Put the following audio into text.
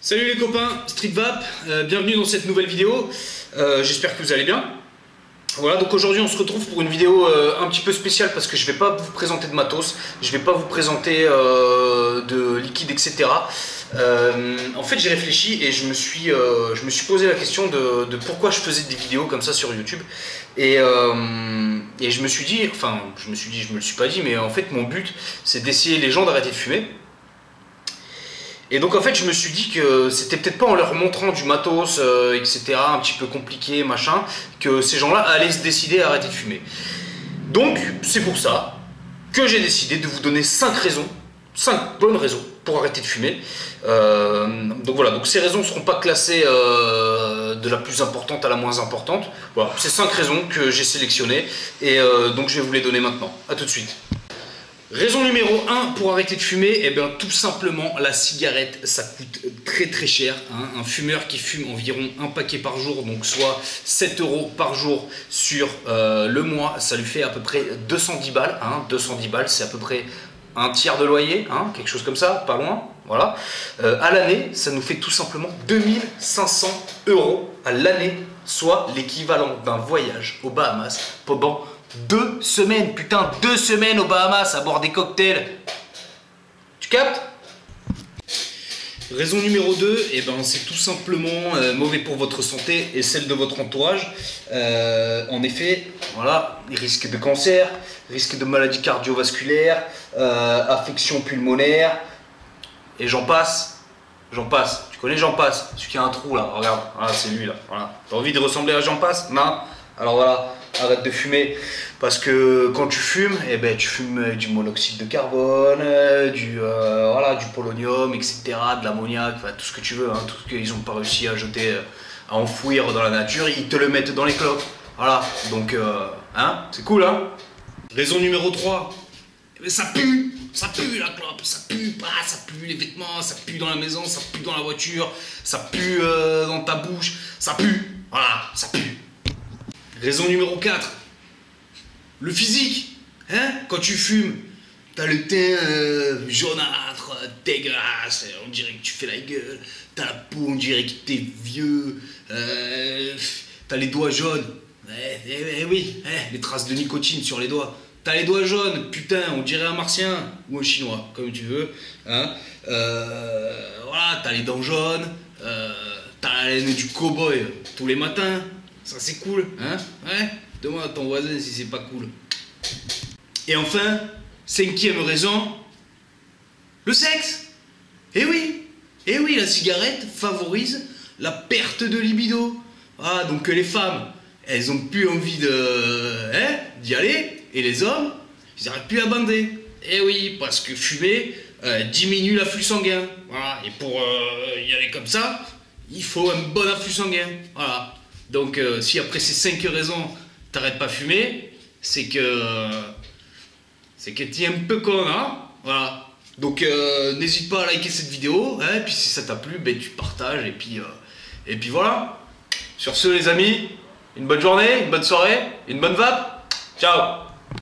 Salut les copains, Street Vap, bienvenue dans cette nouvelle vidéo, j'espère que vous allez bien. Voilà, donc aujourd'hui on se retrouve pour une vidéo un petit peu spéciale parce que je vais pas vous présenter de matos, je vais pas vous présenter de liquide, etc. En fait j'ai réfléchi et je me suis posé la question de pourquoi je faisais des vidéos comme ça sur YouTube. Et je me suis dit, je me le suis pas dit, mais en fait mon but c'est d'essayer les gens d'arrêter de fumer. Et donc en fait je me suis dit que c'était peut-être pas en leur montrant du matos, etc., un petit peu compliqué, machin, que ces gens-là allaient se décider à arrêter de fumer. Donc c'est pour ça que j'ai décidé de vous donner 5 raisons, 5 bonnes raisons pour arrêter de fumer. Donc voilà, donc ces raisons ne seront pas classées de la plus importante à la moins importante. Voilà, c'est 5 raisons que j'ai sélectionnées et donc je vais vous les donner maintenant. A tout de suite. Raison numéro 1 pour arrêter de fumer, et bien tout simplement la cigarette, ça coûte très très cher. Hein. Un fumeur qui fume environ un paquet par jour, donc soit 7 € par jour sur le mois, ça lui fait à peu près 210 balles. Hein. 210 balles, c'est à peu près un tiers de loyer, hein, quelque chose comme ça, pas loin. Voilà. À l'année, ça nous fait tout simplement 2500 € à l'année, soit l'équivalent d'un voyage aux Bahamas pendant 2 semaines, putain, 2 semaines aux Bahamas à boire des cocktails. Tu captes? Raison numéro 2, eh ben, c'est tout simplement mauvais pour votre santé et celle de votre entourage. En effet, voilà, risque de cancer, risque de maladies cardiovasculaires, affection pulmonaire, et j'en passe. J'en passe. Tu connais J'en passe? Celui qui a un trou là, regarde, voilà, c'est lui là. Voilà. T'as envie de ressembler à J'en passe? Non? Alors voilà, arrête de fumer, parce que quand tu fumes, eh ben, tu fumes du monoxyde de carbone, du polonium, etc., de l'ammoniac, enfin, tout ce que tu veux, hein, tout ce qu'ils n'ont pas réussi à jeter, à enfouir dans la nature, ils te le mettent dans les clopes. Voilà, donc, hein, c'est cool, hein. Raison numéro 3, eh ben, ça pue la clope, ça pue, ça pue les vêtements, ça pue dans la maison, ça pue dans la voiture, ça pue dans ta bouche, ça pue, voilà, ça pue. Raison numéro 4, le physique, hein? Quand tu fumes, t'as le teint jaunâtre, dégueulasse, on dirait que tu fais la gueule, t'as la peau, on dirait que t'es vieux, t'as les doigts jaunes, oui, les traces de nicotine sur les doigts, t'as les doigts jaunes, putain, on dirait un martien, ou un chinois, comme tu veux, hein? Voilà, t'as les dents jaunes, t'as la laine du cow-boy tous les matins. Ça c'est cool, hein? Ouais? Demande à ton voisin si c'est pas cool. Et enfin, 5e raison, le sexe. Eh oui, la cigarette favorise la perte de libido. Ah, donc les femmes, elles ont plus envie d'y aller, et les hommes, ils n'arrêtent plus à bander. Eh oui, parce que fumer diminue l'afflux sanguin. Voilà, et pour y aller comme ça, il faut un bon afflux sanguin. Voilà. Donc si après ces 5 raisons t'arrêtes pas de fumer, c'est que t'es un peu con, hein? Voilà. Donc n'hésite pas à liker cette vidéo, hein, et puis si ça t'a plu, ben, tu partages, et puis voilà. Sur ce les amis, une bonne journée, une bonne soirée, une bonne vape. Ciao.